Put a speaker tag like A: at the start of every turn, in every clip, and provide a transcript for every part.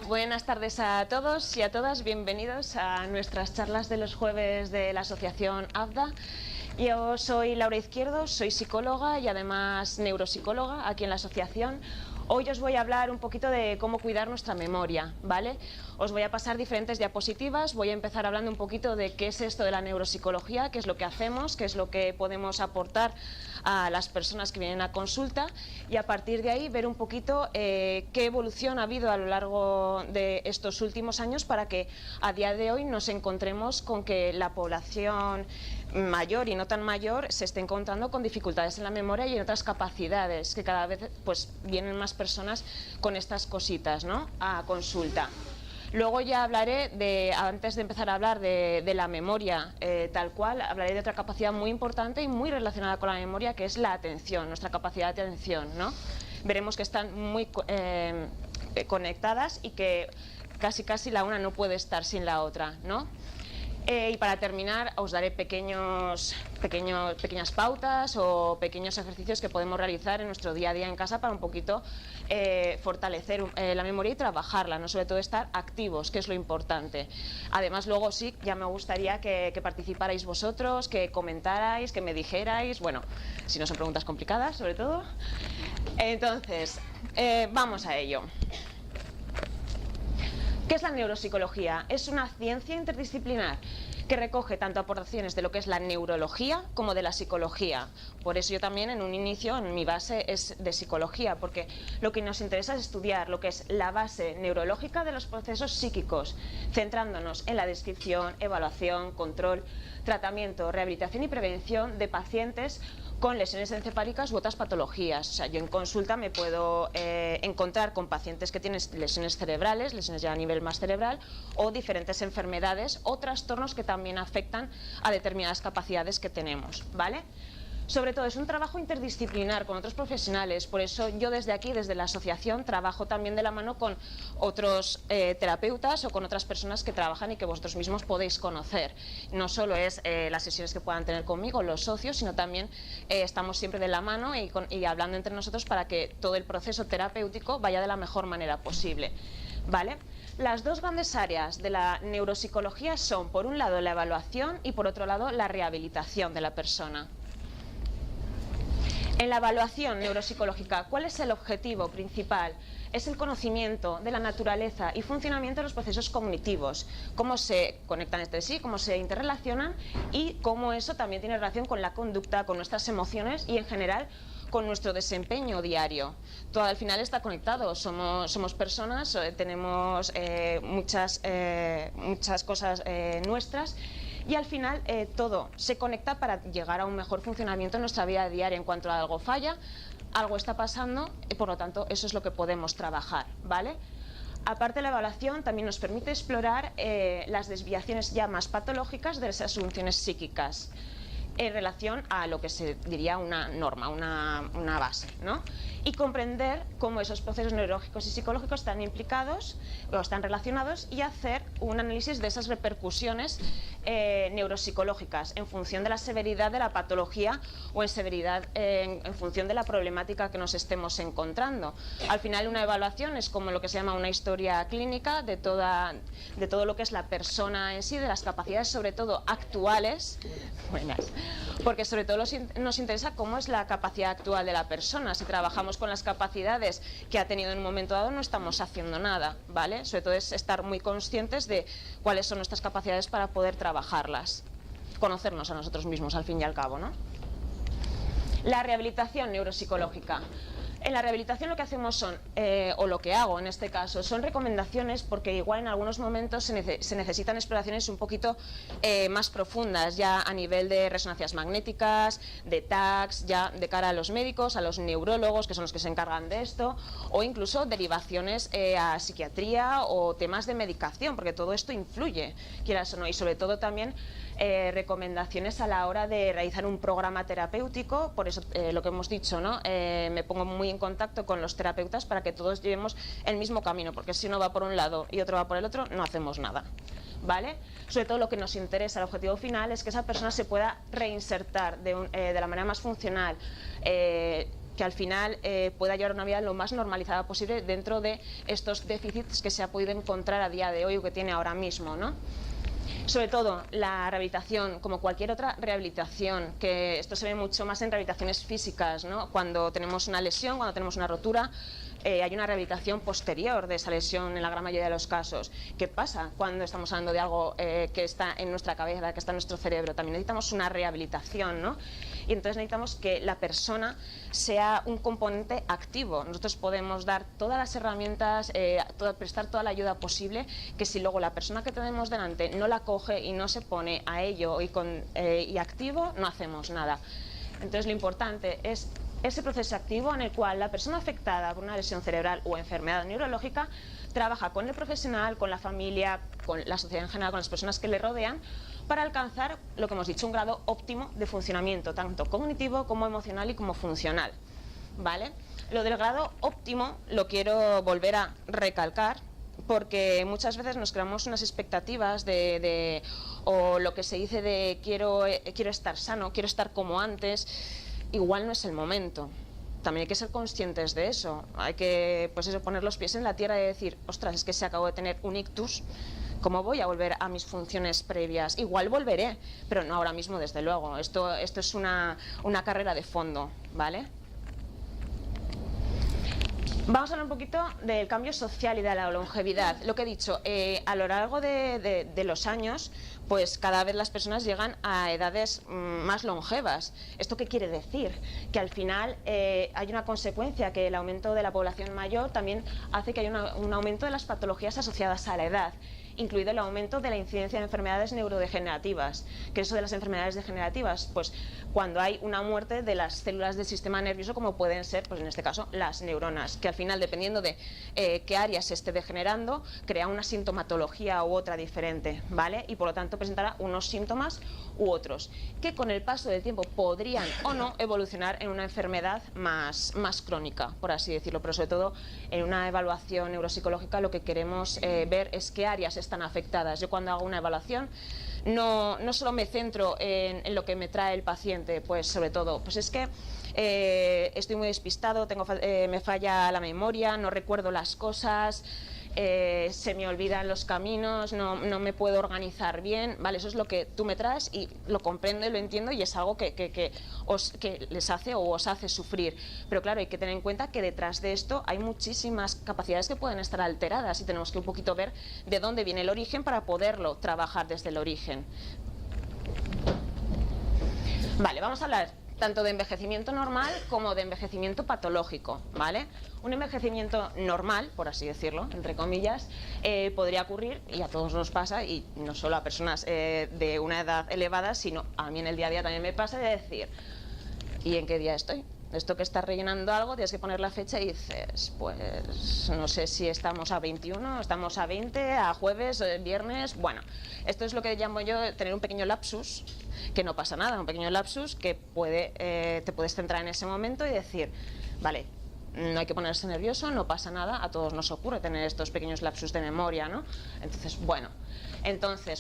A: Buenas tardes a todos y a todas, bienvenidos a nuestras charlas de los jueves de la asociación AFDA. Yo soy Laura Izquierdo, soy psicóloga y además neuropsicóloga aquí en la asociación. Hoy os voy a hablar un poquito de cómo cuidar nuestra memoria, ¿vale? Os voy a pasar diferentes diapositivas, voy a empezar hablando un poquito de qué es esto de la neuropsicología, qué es lo que hacemos, qué es lo que podemos aportar a las personas que vienen a consulta y a partir de ahí ver un poquito qué evolución ha habido a lo largo de estos últimos años para que a día de hoy nos encontremos con que la población mayor y no tan mayor se esté encontrando con dificultades en la memoria y en otras capacidades, que cada vez pues vienen más personas con estas cositas, ¿no?, a consulta. Luego ya hablaré antes de empezar a hablar de la memoria tal cual, hablaré de otra capacidad muy importante y muy relacionada con la memoria, que es la atención, nuestra capacidad de atención, ¿no? Veremos que están muy conectadas y que casi la una no puede estar sin la otra, ¿no? Y para terminar os daré pequeñas pautas o pequeños ejercicios que podemos realizar en nuestro día a día en casa para un poquito fortalecer la memoria y trabajarla, no sobre todo estar activos, que es lo importante. Además luego sí, ya me gustaría que participarais vosotros, que comentarais, que me dijerais, bueno, si no son preguntas complicadas sobre todo. Entonces, vamos a ello. ¿Qué es la neuropsicología? Es una ciencia interdisciplinar que recoge tanto aportaciones de lo que es la neurología como de la psicología. Por eso yo también en un inicio, en mi base es de psicología, porque lo que nos interesa es estudiar lo que es la base neurológica de los procesos psíquicos, centrándonos en la descripción, evaluación, control, tratamiento, rehabilitación y prevención de pacientes con lesiones encefálicas u otras patologías. O sea, yo en consulta me puedo encontrar con pacientes que tienen lesiones cerebrales, lesiones ya a nivel más cerebral, o diferentes enfermedades o trastornos que también afectan a determinadas capacidades que tenemos, ¿vale? Sobre todo es un trabajo interdisciplinar con otros profesionales, por eso yo desde aquí, desde la asociación, trabajo también de la mano con otros terapeutas o con otras personas que trabajan y que vosotros mismos podéis conocer. No solo es las sesiones que puedan tener conmigo los socios, sino también estamos siempre de la mano y hablando entre nosotros para que todo el proceso terapéutico vaya de la mejor manera posible, ¿vale? Las dos grandes áreas de la neuropsicología son, por un lado, la evaluación y por otro lado, la rehabilitación de la persona. En la evaluación neuropsicológica, ¿cuál es el objetivo principal? Es el conocimiento de la naturaleza y funcionamiento de los procesos cognitivos, cómo se conectan entre sí, cómo se interrelacionan y cómo eso también tiene relación con la conducta, con nuestras emociones y en general con nuestro desempeño diario. Todo al final está conectado, somos personas, tenemos muchas cosas nuestras. Y al final todo se conecta para llegar a un mejor funcionamiento en nuestra vida diaria. En cuanto a algo falla, algo está pasando y por lo tanto eso es lo que podemos trabajar, ¿vale? Aparte, la evaluación también nos permite explorar las desviaciones ya más patológicas de esas funciones psíquicas en relación a lo que se diría una norma, una base, ¿no? Y comprender cómo esos procesos neurológicos y psicológicos están implicados o están relacionados y hacer un análisis de esas repercusiones neuropsicológicas en función de la severidad de la patología o en función de la problemática que nos estemos encontrando. Al final, una evaluación es como lo que se llama una historia clínica de todo lo que es la persona en sí, de las capacidades sobre todo actuales, buenas, porque sobre todo nos interesa cómo es la capacidad actual de la persona. Si trabajamos con las capacidades que ha tenido en un momento dado, no estamos haciendo nada, ¿vale? Sobre todo es estar muy conscientes de cuáles son nuestras capacidades para poder trabajarlas, conocernos a nosotros mismos al fin y al cabo, ¿no? La rehabilitación neuropsicológica. En la rehabilitación lo que hacemos son, o lo que hago en este caso, son recomendaciones porque igual en algunos momentos se necesitan exploraciones un poquito más profundas, ya a nivel de resonancias magnéticas, de TACs, ya de cara a los médicos, a los neurólogos, que son los que se encargan de esto, o incluso derivaciones a psiquiatría o temas de medicación, porque todo esto influye, quieras o no, y sobre todo también recomendaciones a la hora de realizar un programa terapéutico. Por eso lo que hemos dicho, ¿no? Me pongo muy en contacto con los terapeutas para que todos llevemos el mismo camino, porque si uno va por un lado y otro va por el otro, no hacemos nada, ¿vale? Sobre todo lo que nos interesa, el objetivo final es que esa persona se pueda reinsertar de la manera más funcional, que al final pueda llevar una vida lo más normalizada posible dentro de estos déficits que se ha podido encontrar a día de hoy o que tiene ahora mismo, ¿no? Sobre todo la rehabilitación, como cualquier otra rehabilitación, que esto se ve mucho más en rehabilitaciones físicas, ¿no? Cuando tenemos una lesión, cuando tenemos una rotura, hay una rehabilitación posterior de esa lesión en la gran mayoría de los casos. ¿Qué pasa cuando estamos hablando de algo que está en nuestra cabeza, que está en nuestro cerebro? También necesitamos una rehabilitación, ¿no? Y entonces necesitamos que la persona sea un componente activo. Nosotros podemos dar todas las herramientas, prestar toda la ayuda posible, que si luego la persona que tenemos delante no la coge y no se pone a ello y activo, no hacemos nada. Entonces lo importante es ese proceso activo en el cual la persona afectada por una lesión cerebral o enfermedad neurológica trabaja con el profesional, con la familia, con la sociedad en general, con las personas que le rodean, para alcanzar lo que hemos dicho, un grado óptimo de funcionamiento, tanto cognitivo como emocional y como funcional, ¿vale? Lo del grado óptimo lo quiero volver a recalcar, porque muchas veces nos creamos unas expectativas o lo que se dice de quiero estar sano, quiero estar como antes. Igual no es el momento. También hay que ser conscientes de eso. Hay que, pues eso, poner los pies en la tierra y decir, ostras, es que si acabo de tener un ictus, ¿cómo voy a volver a mis funciones previas? Igual volveré, pero no ahora mismo, desde luego. Esto es una carrera de fondo, ¿vale? Vamos a hablar un poquito del cambio social y de la longevidad. Lo que he dicho, a lo largo de los años, pues cada vez las personas llegan a edades más longevas. ¿Esto qué quiere decir? Que al final hay una consecuencia, que el aumento de la población mayor también hace que haya un aumento de las patologías asociadas a la edad, incluido el aumento de la incidencia de enfermedades neurodegenerativas. ¿Qué es eso de las enfermedades degenerativas? Pues cuando hay una muerte de las células del sistema nervioso, como pueden ser, pues en este caso, las neuronas, que al final, dependiendo de qué área se esté degenerando, crea una sintomatología u otra diferente, ¿vale? Y por lo tanto presentará unos síntomas u otros, que con el paso del tiempo podrían o no evolucionar en una enfermedad más crónica, por así decirlo, pero sobre todo en una evaluación neuropsicológica lo que queremos ver es qué áreas están afectadas. Yo cuando hago una evaluación no solo me centro en lo que me trae el paciente, pues sobre todo, pues es que estoy muy despistado, me falla la memoria, no recuerdo las cosas, se me olvidan los caminos, no me puedo organizar bien, ¿vale? Eso es lo que tú me traes y lo comprendo y lo entiendo, y es algo que les hace o os hace sufrir. Pero claro, hay que tener en cuenta que detrás de esto hay muchísimas capacidades que pueden estar alteradas y tenemos que un poquito ver de dónde viene el origen para poderlo trabajar desde el origen. Vale, vamos a hablar tanto de envejecimiento normal como de envejecimiento patológico, ¿vale? Un envejecimiento normal, por así decirlo, entre comillas, podría ocurrir, y a todos nos pasa, y no solo a personas de una edad elevada, sino a mí en el día a día también me pasa, de decir, ¿y en qué día estoy? Esto que estás rellenando algo, tienes que poner la fecha y dices, pues no sé si estamos a 21, estamos a 20, a jueves, viernes. Bueno, esto es lo que llamo yo tener un pequeño lapsus, que no pasa nada, un pequeño lapsus que te puedes centrar en ese momento y decir, vale, no hay que ponerse nervioso, no pasa nada, a todos nos ocurre tener estos pequeños lapsus de memoria, ¿no? Entonces, bueno,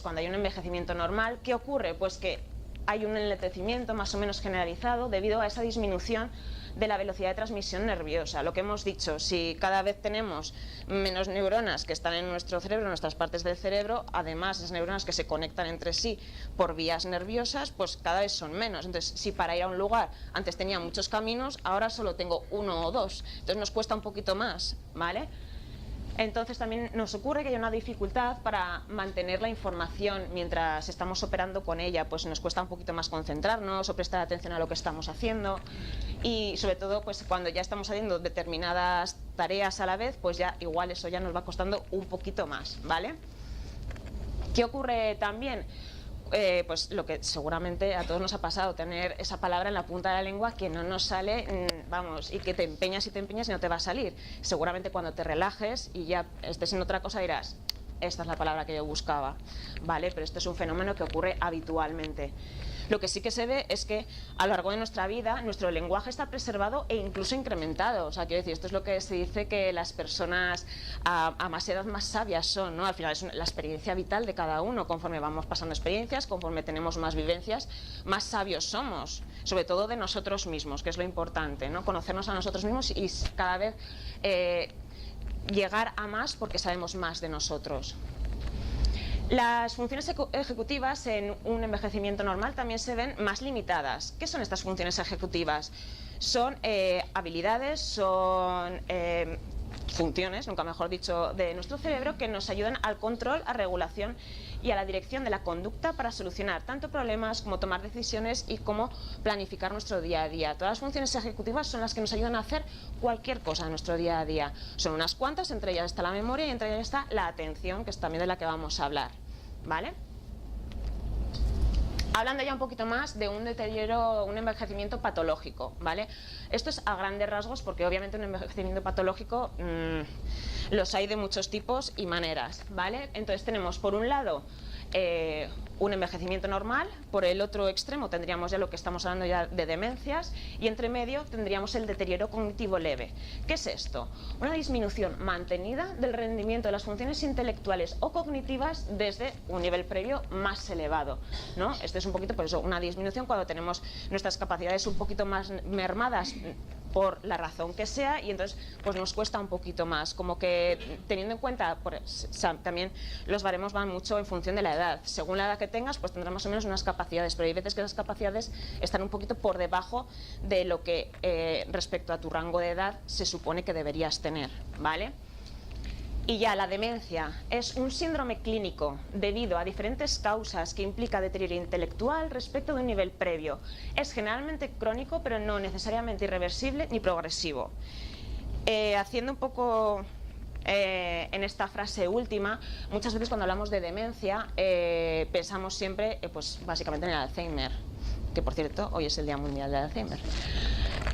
A: cuando hay un envejecimiento normal, ¿qué ocurre? Pues que hay un enlentecimiento más o menos generalizado debido a esa disminución de la velocidad de transmisión nerviosa. Lo que hemos dicho, si cada vez tenemos menos neuronas que están en nuestro cerebro, en nuestras partes del cerebro, además esas neuronas que se conectan entre sí por vías nerviosas, pues cada vez son menos. Entonces, si para ir a un lugar antes tenía muchos caminos, ahora solo tengo uno o dos. Entonces nos cuesta un poquito más, ¿vale? Entonces también nos ocurre que hay una dificultad para mantener la información mientras estamos operando con ella, pues nos cuesta un poquito más concentrarnos o prestar atención a lo que estamos haciendo, y sobre todo pues cuando ya estamos haciendo determinadas tareas a la vez, pues ya igual eso ya nos va costando un poquito más, ¿vale? ¿Qué ocurre también? Pues lo que seguramente a todos nos ha pasado, tener esa palabra en la punta de la lengua que no nos sale, vamos, y que te empeñas y no te va a salir. Seguramente cuando te relajes y ya estés en otra cosa dirás, esta es la palabra que yo buscaba, ¿vale? Pero esto es un fenómeno que ocurre habitualmente. Lo que sí que se ve es que a lo largo de nuestra vida nuestro lenguaje está preservado e incluso incrementado. O sea, quiero decir, esto es lo que se dice que las personas a más edad más sabias son, ¿no? Al final es la experiencia vital de cada uno. Conforme vamos pasando experiencias, conforme tenemos más vivencias, más sabios somos, sobre todo de nosotros mismos, que es lo importante, ¿no? Conocernos a nosotros mismos y cada vez llegar a más porque sabemos más de nosotros. Las funciones ejecutivas en un envejecimiento normal también se ven más limitadas. ¿Qué son estas funciones ejecutivas? Son habilidades, son funciones, nunca mejor dicho, de nuestro cerebro que nos ayudan al control, a regulación y a la dirección de la conducta para solucionar tanto problemas como tomar decisiones y cómo planificar nuestro día a día. Todas las funciones ejecutivas son las que nos ayudan a hacer cualquier cosa en nuestro día a día. Son unas cuantas, entre ellas está la memoria y entre ellas está la atención, que es también de la que vamos a hablar, ¿vale? Hablando ya un poquito más de un deterioro, un envejecimiento patológico, ¿vale? Esto es a grandes rasgos porque obviamente un envejecimiento patológico los hay de muchos tipos y maneras, ¿vale? Entonces tenemos por un lado un envejecimiento normal, por el otro extremo tendríamos ya lo que estamos hablando ya de demencias y entre medio tendríamos el deterioro cognitivo leve. ¿Qué es esto? Una disminución mantenida del rendimiento de las funciones intelectuales o cognitivas desde un nivel previo más elevado, ¿no? Esto es un poquito por eso, una disminución cuando tenemos nuestras capacidades un poquito más mermadas por la razón que sea y entonces pues nos cuesta un poquito más, como que teniendo en cuenta también los baremos van mucho en función de la edad. Según la edad que tengas pues tendrás más o menos unas capacidades, pero hay veces que esas capacidades están un poquito por debajo de lo que respecto a tu rango de edad se supone que deberías tener, ¿vale? Y ya la demencia es un síndrome clínico debido a diferentes causas que implica deterioro intelectual respecto de un nivel previo. Es generalmente crónico, pero no necesariamente irreversible ni progresivo. Haciendo un poco en esta frase última, muchas veces cuando hablamos de demencia pensamos siempre pues básicamente en el Alzheimer, que por cierto hoy es el Día Mundial del Alzheimer.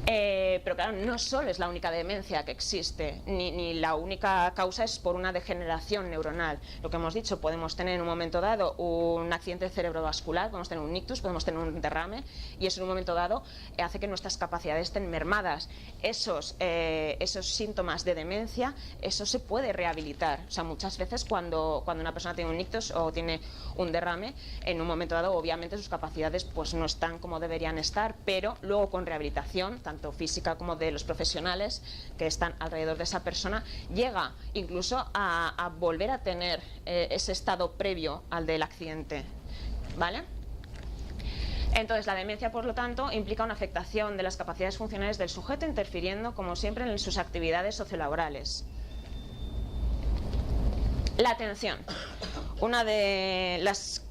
A: Pero claro, no solo es la única demencia que existe, ni la única causa es por una degeneración neuronal. Lo que hemos dicho, podemos tener en un momento dado un accidente cerebrovascular, podemos tener un ictus, podemos tener un derrame y eso en un momento dado hace que nuestras capacidades estén mermadas. Esos síntomas de demencia, eso se puede rehabilitar. O sea, muchas veces cuando una persona tiene un ictus o tiene un derrame, en un momento dado obviamente sus capacidades pues no están como deberían estar, pero luego con rehabilitación, tanto física como de los profesionales que están alrededor de esa persona, llega incluso a volver a tener ese estado previo al del accidente, ¿vale? Entonces la demencia, por lo tanto, implica una afectación de las capacidades funcionales del sujeto, interfiriendo, como siempre, en sus actividades sociolaborales. La atención, una de las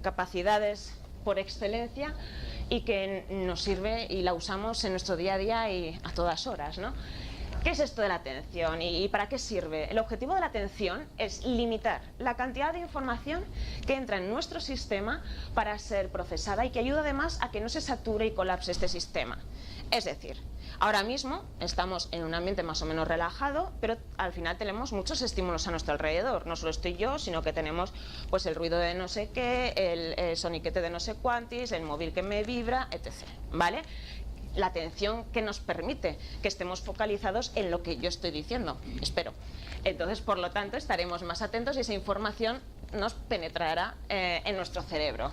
A: capacidades por excelencia y que nos sirve y la usamos en nuestro día a día y a todas horas, ¿no? ¿Qué es esto de la atención y para qué sirve? El objetivo de la atención es limitar la cantidad de información que entra en nuestro sistema para ser procesada y que ayuda además a que no se sature y colapse este sistema. Es decir, ahora mismo estamos en un ambiente más o menos relajado, pero al final tenemos muchos estímulos a nuestro alrededor. No solo estoy yo, sino que tenemos pues el ruido de no sé qué, el soniquete de no sé cuántis, el móvil que me vibra, etc. ¿Vale? La atención que nos permite que estemos focalizados en lo que yo estoy diciendo, espero. Entonces, por lo tanto, estaremos más atentos y esa información nos penetrará en nuestro cerebro.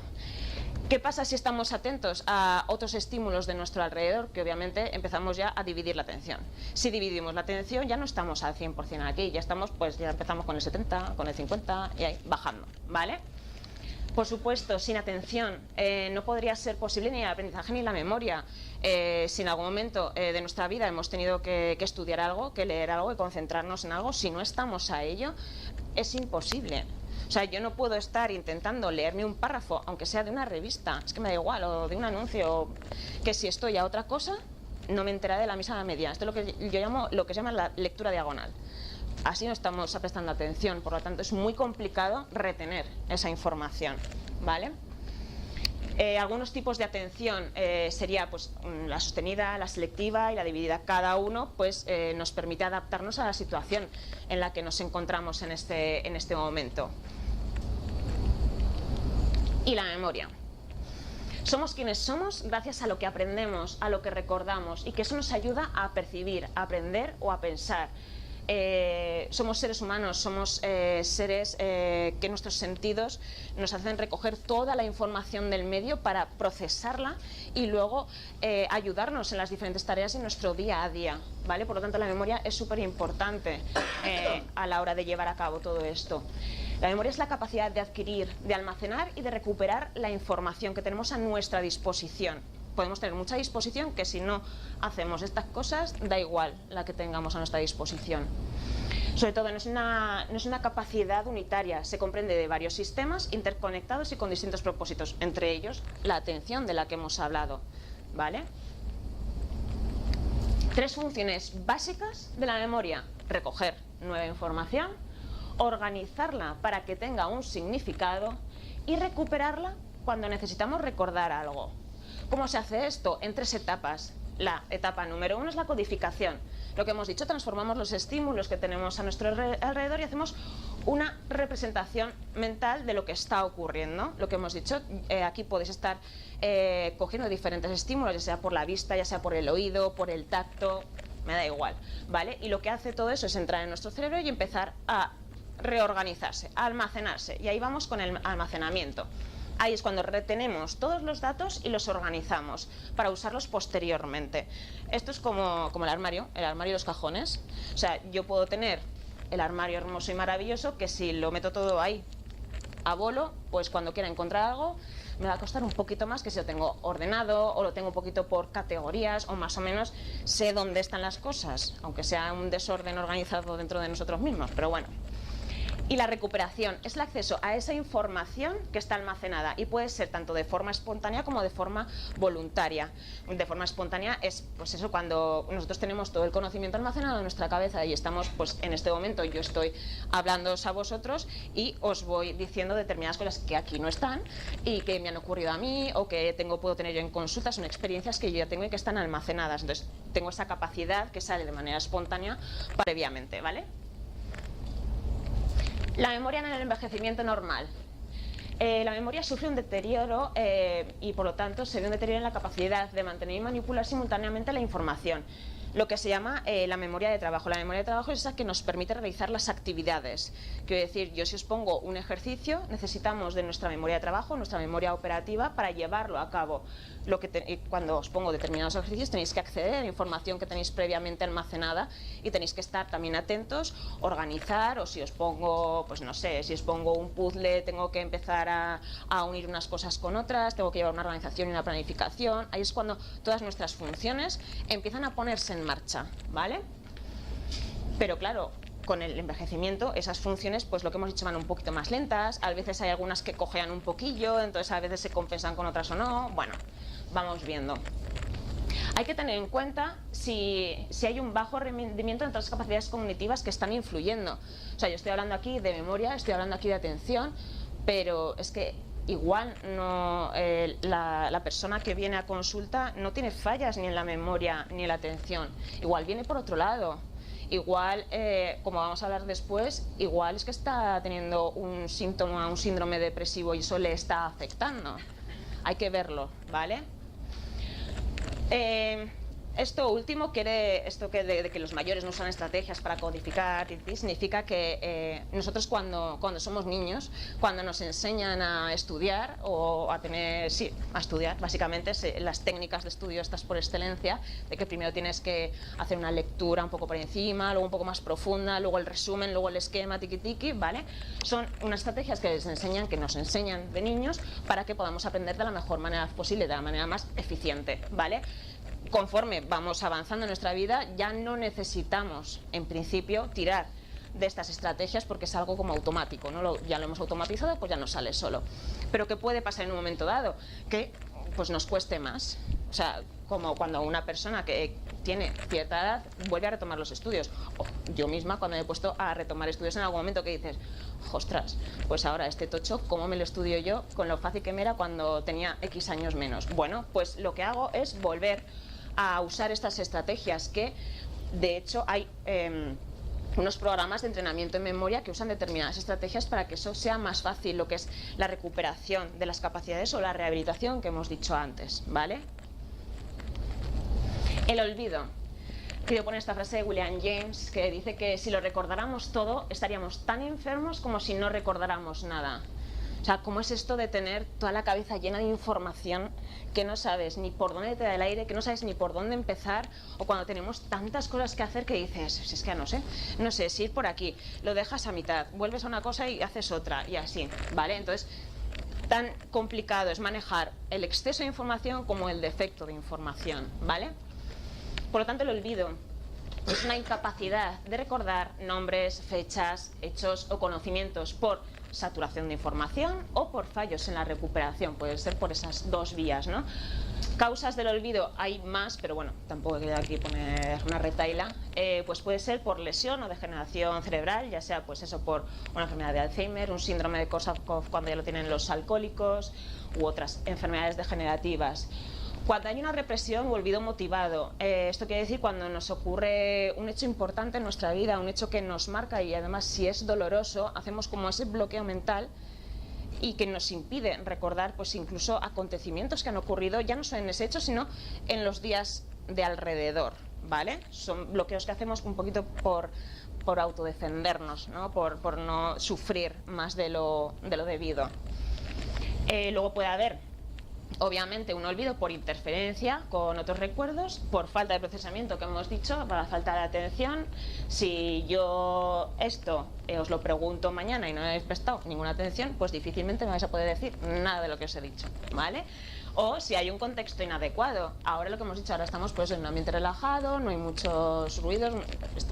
A: ¿Qué pasa si estamos atentos a otros estímulos de nuestro alrededor? Que obviamente empezamos ya a dividir la atención. Si dividimos la atención ya no estamos al 100% aquí, ya estamos, pues ya empezamos con el 70, con el 50 y ahí bajando, ¿vale? Por supuesto, sin atención no podría ser posible ni el aprendizaje ni la memoria. Si en algún momento de nuestra vida hemos tenido que estudiar algo, que leer algo, que concentrarnos en algo, si no estamos a ello, es imposible. O sea, yo no puedo estar intentando leerme un párrafo, aunque sea de una revista, es que me da igual, o de un anuncio, que si estoy a otra cosa, no me enteraré de la misma media. Esto es lo que yo llamo, lo que se llama la lectura diagonal. Así no estamos prestando atención, por lo tanto es muy complicado retener esa información, ¿vale? Algunos tipos de atención sería pues, la sostenida, la selectiva y la dividida. Cada uno pues, nos permite adaptarnos a la situación en la que nos encontramos en este momento. Y la memoria. Somos quienes somos gracias a lo que aprendemos, a lo que recordamos, y que eso nos ayuda a percibir, a aprender o a pensar. Somos seres humanos, somos seres que nuestros sentidos nos hacen recoger toda la información del medio para procesarla y luego ayudarnos en las diferentes tareas en nuestro día a día, ¿vale? Por lo tanto, la memoria es súper importante a la hora de llevar a cabo todo esto. La memoria es la capacidad de adquirir, de almacenar y de recuperar la información que tenemos a nuestra disposición. Podemos tener mucha disposición, que si no hacemos estas cosas, da igual la que tengamos a nuestra disposición. Sobre todo, no es una capacidad unitaria, se comprende de varios sistemas interconectados y con distintos propósitos, entre ellos la atención de la que hemos hablado, ¿vale? 3 funciones básicas de la memoria: recoger nueva información, organizarla para que tenga un significado y recuperarla cuando necesitamos recordar algo. ¿Cómo se hace esto? En 3 etapas. La etapa número 1 es la codificación. Lo que hemos dicho, transformamos los estímulos que tenemos a nuestro alrededor y hacemos una representación mental de lo que está ocurriendo. Lo que hemos dicho, aquí podéis estar cogiendo diferentes estímulos, ya sea por la vista, ya sea por el oído, por el tacto, me da igual, ¿vale? Y lo que hace todo eso es entrar en nuestro cerebro y empezar a reorganizarse, a almacenarse. Y ahí vamos con el almacenamiento. Ahí es cuando retenemos todos los datos y los organizamos para usarlos posteriormente. Esto es como el armario y los cajones. O sea, yo puedo tener el armario hermoso y maravilloso, que si lo meto todo ahí a bolo, pues cuando quiera encontrar algo me va a costar un poquito más que si lo tengo ordenado o lo tengo un poquito por categorías, o más o menos sé dónde están las cosas, aunque sea un desorden organizado dentro de nosotros mismos, pero bueno. Y la recuperación es el acceso a esa información que está almacenada, y puede ser tanto de forma espontánea como de forma voluntaria. De forma espontánea es, pues eso, cuando nosotros tenemos todo el conocimiento almacenado en nuestra cabeza y estamos, pues en este momento yo estoy hablándoos a vosotros y os voy diciendo determinadas cosas que aquí no están y que me han ocurrido a mí o que puedo tener yo en consultas, son experiencias que yo ya tengo y que están almacenadas. Entonces tengo esa capacidad que sale de manera espontánea previamente, ¿vale? La memoria en el envejecimiento normal. La memoria sufre un deterioro y por lo tanto se ve un deterioro en la capacidad de mantener y manipular simultáneamente la información. Lo que se llama la memoria de trabajo. La memoria de trabajo es esa que nos permite realizar las actividades. Quiero decir, yo si os pongo un ejercicio, necesitamos de nuestra memoria de trabajo, nuestra memoria operativa, para llevarlo a cabo. Cuando os pongo determinados ejercicios tenéis que acceder a la información que tenéis previamente almacenada y tenéis que estar también atentos, organizar, o si os pongo, pues no sé, si os pongo un puzzle, tengo que empezar a unir unas cosas con otras, tengo que llevar una organización y una planificación. Ahí es cuando todas nuestras funciones empiezan a ponerse en marcha, ¿vale? Pero claro, con el envejecimiento esas funciones, pues lo que hemos dicho, van un poquito más lentas, a veces hay algunas que cojean un poquillo, entonces a veces se compensan con otras o no, bueno, vamos viendo. Hay que tener en cuenta si hay un bajo rendimiento en otras capacidades cognitivas que están influyendo. O sea, yo estoy hablando aquí de memoria, estoy hablando aquí de atención, pero es que igual no, la persona que viene a consulta no tiene fallas ni en la memoria ni en la atención. Igual viene por otro lado. Igual, como vamos a hablar después, igual es que está teniendo un síntoma, un síndrome depresivo y eso le está afectando. Hay que verlo, ¿vale? Esto último, de que los mayores no usan estrategias para codificar, significa que nosotros cuando somos niños, cuando nos enseñan a estudiar o a estudiar, básicamente las técnicas de estudio estas por excelencia, de que primero tienes que hacer una lectura un poco por encima, luego un poco más profunda, luego el resumen, luego el esquema, tiki-tiki, ¿vale? Son unas estrategias que nos enseñan de niños para que podamos aprender de la mejor manera posible, de la manera más eficiente, ¿vale? Conforme vamos avanzando en nuestra vida, ya no necesitamos, en principio, tirar de estas estrategias porque es algo como automático, ¿no? Ya lo hemos automatizado, pues ya nos sale solo. Pero ¿qué puede pasar en un momento dado? Que pues nos cueste más. O sea, como cuando una persona que tiene cierta edad vuelve a retomar los estudios. O yo misma, cuando me he puesto a retomar estudios en algún momento, que dices, ostras, pues ahora este tocho, ¿cómo me lo estudio yo con lo fácil que me era cuando tenía X años menos? Bueno, pues lo que hago es volver a usar estas estrategias que, de hecho, hay unos programas de entrenamiento en memoria que usan determinadas estrategias para que eso sea más fácil, lo que es la recuperación de las capacidades o la rehabilitación que hemos dicho antes, ¿vale? El olvido. Quiero poner esta frase de William James que dice que si lo recordáramos todo estaríamos tan enfermos como si no recordáramos nada. O sea, ¿cómo es esto de tener toda la cabeza llena de información que no sabes ni por dónde te da el aire, que no sabes ni por dónde empezar, o cuando tenemos tantas cosas que hacer que dices, si es que no sé si ir por aquí, lo dejas a mitad, vuelves a una cosa y haces otra, y así, ¿vale? Entonces, tan complicado es manejar el exceso de información como el defecto de información, ¿vale? Por lo tanto, el olvido es una incapacidad de recordar nombres, fechas, hechos o conocimientos por saturación de información o por fallos en la recuperación. Puede ser por esas dos vías, ¿no? Causas del olvido hay más, pero bueno, tampoco queda aquí poner una retahíla. Pues puede ser por lesión o degeneración cerebral, ya sea pues eso por una enfermedad de Alzheimer, un síndrome de Korsakoff cuando ya lo tienen los alcohólicos u otras enfermedades degenerativas. Cuando hay una represión o olvido motivado, esto quiere decir cuando nos ocurre un hecho importante en nuestra vida, un hecho que nos marca y además si es doloroso, hacemos como ese bloqueo mental y que nos impide recordar pues incluso acontecimientos que han ocurrido, ya no solo en ese hecho, sino en los días de alrededor, ¿vale? Son bloqueos que hacemos un poquito por autodefendernos, ¿no? Por no sufrir más de lo debido. Luego puede haber obviamente un olvido por interferencia con otros recuerdos, por falta de procesamiento que hemos dicho, por la falta de atención. Si yo esto os lo pregunto mañana y no me habéis prestado ninguna atención, pues difícilmente me vais a poder decir nada de lo que os he dicho, ¿vale? O si hay un contexto inadecuado. Ahora lo que hemos dicho, ahora estamos pues en un ambiente relajado, no hay muchos ruidos,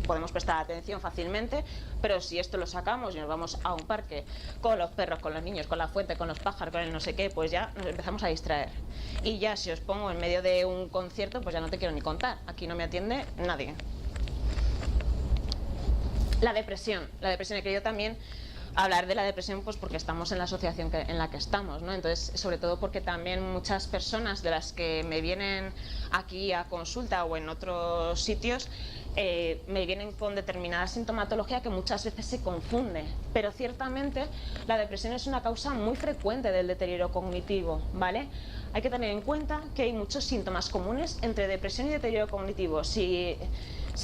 A: podemos prestar atención fácilmente, pero si esto lo sacamos y nos vamos a un parque con los perros, con los niños, con la fuente, con los pájaros, con el no sé qué, pues ya nos empezamos a distraer. Y ya si os pongo en medio de un concierto, pues ya no te quiero ni contar, aquí no me atiende nadie. La depresión he querido también hablar de la depresión pues porque estamos en la asociación en la que estamos, ¿no? Entonces, sobre todo porque también muchas personas de las que me vienen aquí a consulta o en otros sitios me vienen con determinada sintomatología que muchas veces se confunde, pero ciertamente la depresión es una causa muy frecuente del deterioro cognitivo, ¿vale? Hay que tener en cuenta que hay muchos síntomas comunes entre depresión y deterioro cognitivo. Si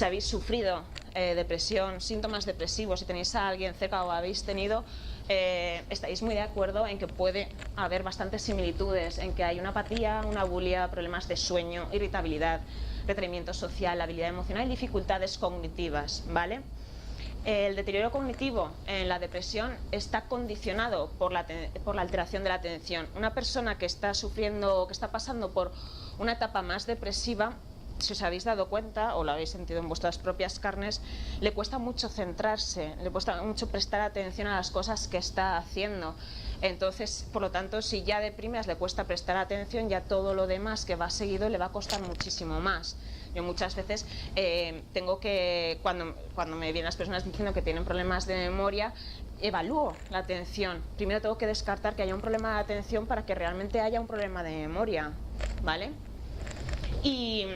A: habéis sufrido depresión, síntomas depresivos, si tenéis a alguien cerca o habéis tenido, estáis muy de acuerdo en que puede haber bastantes similitudes, en que hay una apatía, una bulia, problemas de sueño, irritabilidad, retraimiento social, habilidad emocional y dificultades cognitivas, ¿vale? El deterioro cognitivo en la depresión está condicionado por la alteración de la atención. Una persona que está sufriendo, que está pasando por una etapa más depresiva, si os habéis dado cuenta o lo habéis sentido en vuestras propias carnes, le cuesta mucho centrarse, le cuesta mucho prestar atención a las cosas que está haciendo. Entonces, por lo tanto, si ya de primeras le cuesta prestar atención, ya todo lo demás que va seguido le va a costar muchísimo más. Yo muchas veces tengo que, cuando me vienen las personas diciendo que tienen problemas de memoria, evalúo la atención. Primero tengo que descartar que haya un problema de atención para que realmente haya un problema de memoria, ¿vale? Y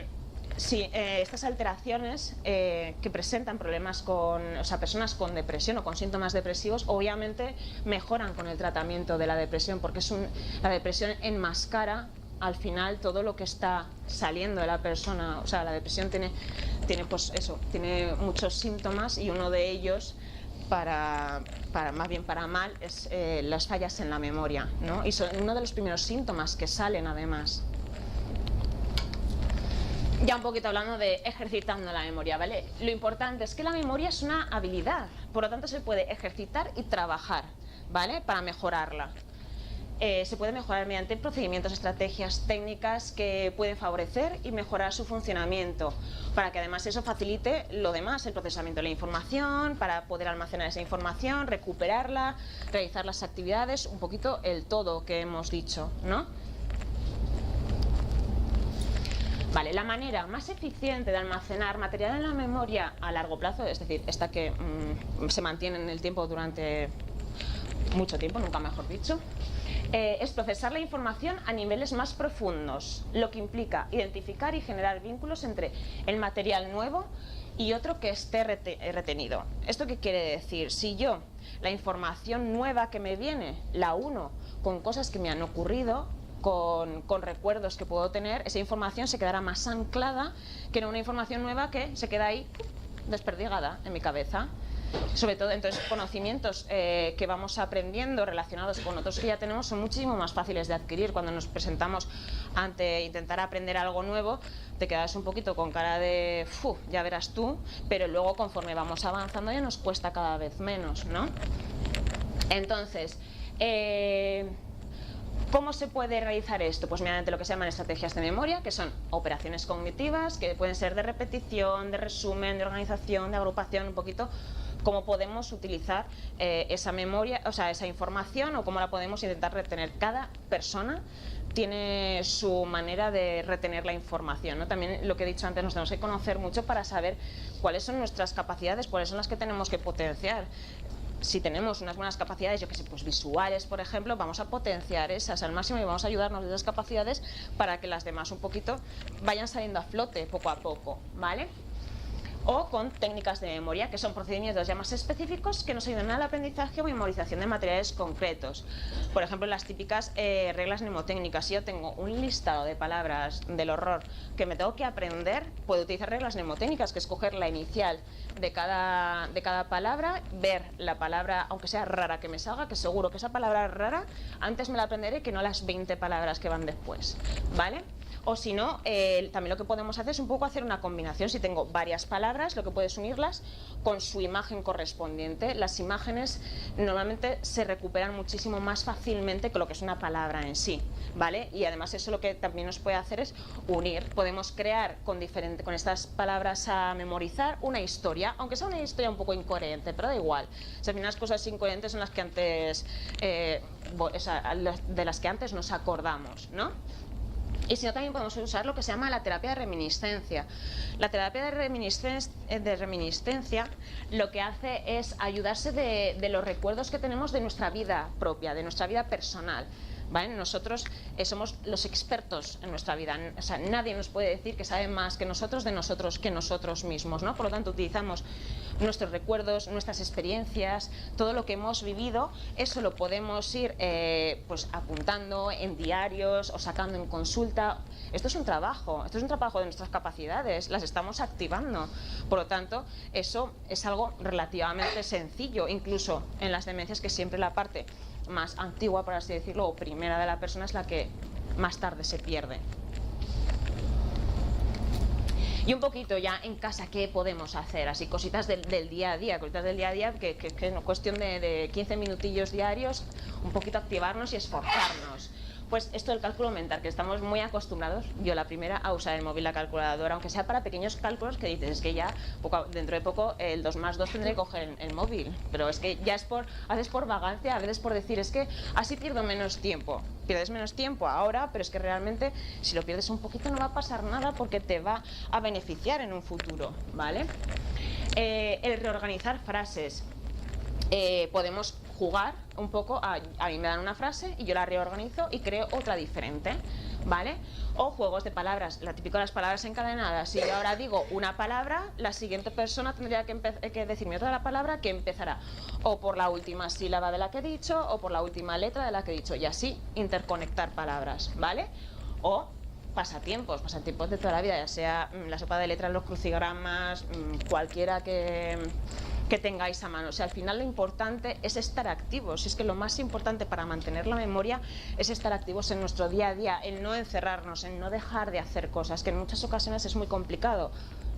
A: sí, estas alteraciones que presentan problemas personas con depresión o con síntomas depresivos, obviamente mejoran con el tratamiento de la depresión, porque la depresión enmascara al final todo lo que está saliendo de la persona. O sea, la depresión tiene muchos síntomas y uno de ellos, más bien para mal, es las fallas en la memoria, ¿no? Y son uno de los primeros síntomas que salen además. Ya un poquito hablando de ejercitando la memoria, ¿vale? Lo importante es que la memoria es una habilidad, por lo tanto se puede ejercitar y trabajar, ¿vale? Para mejorarla. Se puede mejorar mediante procedimientos, estrategias, técnicas que pueden favorecer y mejorar su funcionamiento, para que además eso facilite lo demás, el procesamiento de la información, para poder almacenar esa información, recuperarla, realizar las actividades, un poquito el todo que hemos dicho, ¿no? Vale, la manera más eficiente de almacenar material en la memoria a largo plazo, es decir, esta que se mantiene en el tiempo durante mucho tiempo, nunca mejor dicho, es procesar la información a niveles más profundos, lo que implica identificar y generar vínculos entre el material nuevo y otro que esté retenido. ¿Esto qué quiere decir? Si yo la información nueva que me viene la uno con cosas que me han ocurrido, con recuerdos que puedo tener, esa información se quedará más anclada que no una información nueva que se queda ahí desperdigada en mi cabeza. Sobre todo, entonces, conocimientos que vamos aprendiendo relacionados con otros que ya tenemos son muchísimo más fáciles de adquirir. Cuando nos presentamos ante intentar aprender algo nuevo, te quedas un poquito con cara de ya verás tú, pero luego conforme vamos avanzando ya nos cuesta cada vez menos, ¿no? Entonces, ¿cómo se puede realizar esto? Pues mediante lo que se llaman estrategias de memoria, que son operaciones cognitivas, que pueden ser de repetición, de resumen, de organización, de agrupación, un poquito cómo podemos utilizar esa memoria, o sea, esa información, o cómo la podemos intentar retener. Cada persona tiene su manera de retener la información, ¿no? También lo que he dicho antes, nos tenemos que conocer mucho para saber cuáles son nuestras capacidades, cuáles son las que tenemos que potenciar. Si tenemos unas buenas capacidades, yo que sé, pues visuales, por ejemplo, vamos a potenciar esas al máximo y vamos a ayudarnos de esas capacidades para que las demás un poquito vayan saliendo a flote poco a poco, ¿vale? O con técnicas de memoria, que son procedimientos ya más específicos que nos ayudan al aprendizaje o memorización de materiales concretos. Por ejemplo, las típicas reglas mnemotécnicas. Si yo tengo un listado de palabras del horror que me tengo que aprender, puedo utilizar reglas mnemotécnicas, que es coger la inicial de cada palabra, ver la palabra, aunque sea rara que me salga, que seguro que esa palabra rara antes me la aprenderé que no las 20 palabras que van después, ¿vale? O si no, también lo que podemos hacer es un poco hacer una combinación. Si tengo varias palabras, lo que puedes unirlas con su imagen correspondiente. Las imágenes normalmente se recuperan muchísimo más fácilmente que lo que es una palabra en sí, ¿vale? Y además eso lo que también nos puede hacer es unir. Podemos crear con estas palabras a memorizar una historia, aunque sea una historia un poco incoherente, pero da igual. O sea, al final las cosas incoherentes son las que antes, de las que antes nos acordamos, ¿no? Y si no, también podemos usar lo que se llama la terapia de reminiscencia. La terapia de reminiscencia lo que hace es ayudarse de los recuerdos que tenemos de nuestra vida propia, de nuestra vida personal, ¿vale? Nosotros somos los expertos en nuestra vida, o sea, nadie nos puede decir que sabe más que nosotros de nosotros que nosotros mismos, ¿no? Por lo tanto, utilizamos nuestros recuerdos, nuestras experiencias, todo lo que hemos vivido, eso lo podemos ir pues apuntando en diarios o sacando en consulta. Esto es un trabajo de nuestras capacidades, las estamos activando. Por lo tanto, eso es algo relativamente sencillo, incluso en las demencias, que siempre la parte más antigua, por así decirlo, o primera de la persona es la que más tarde se pierde. Y un poquito ya en casa, ¿qué podemos hacer? Así cositas del día a día, que es cuestión de 15 minutillos diarios, un poquito activarnos y esforzarnos. Pues esto del cálculo mental, que estamos muy acostumbrados, yo la primera, a usar el móvil, la calculadora, aunque sea para pequeños cálculos que dices, es que ya dentro de poco el 2 más 2 tendré que coger el móvil, pero es que ya haces por vagancia, a veces por decir, es que así pierdo menos tiempo. Pierdes menos tiempo ahora, pero es que realmente si lo pierdes un poquito no va a pasar nada porque te va a beneficiar en un futuro, ¿vale? El reorganizar frases. Podemos jugar un poco, a mí me dan una frase y yo la reorganizo y creo otra diferente, ¿vale? O juegos de palabras, la típica de las palabras encadenadas. Si yo ahora digo una palabra, la siguiente persona tendría que decirme otra palabra que empezará o por la última sílaba de la que he dicho o por la última letra de la que he dicho, y así interconectar palabras, ¿vale? O pasatiempos de toda la vida, ya sea la sopa de letras, los crucigramas, cualquiera que tengáis a mano. O sea, al final lo importante es estar activos. Es que lo más importante para mantener la memoria es estar activos en nuestro día a día, en no encerrarnos, en no dejar de hacer cosas, que en muchas ocasiones es muy complicado,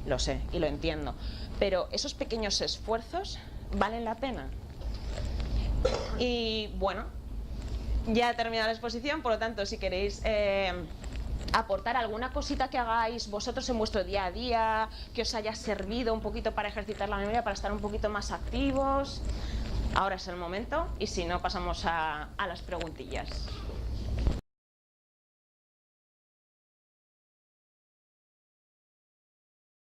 A: lo sé y lo entiendo, pero esos pequeños esfuerzos valen la pena. Y bueno, ya he terminado la exposición, por lo tanto, si queréis aportar alguna cosita que hagáis vosotros en vuestro día a día, que os haya servido un poquito para ejercitar la memoria, para estar un poquito más activos, ahora es el momento, y si no, pasamos a las preguntillas.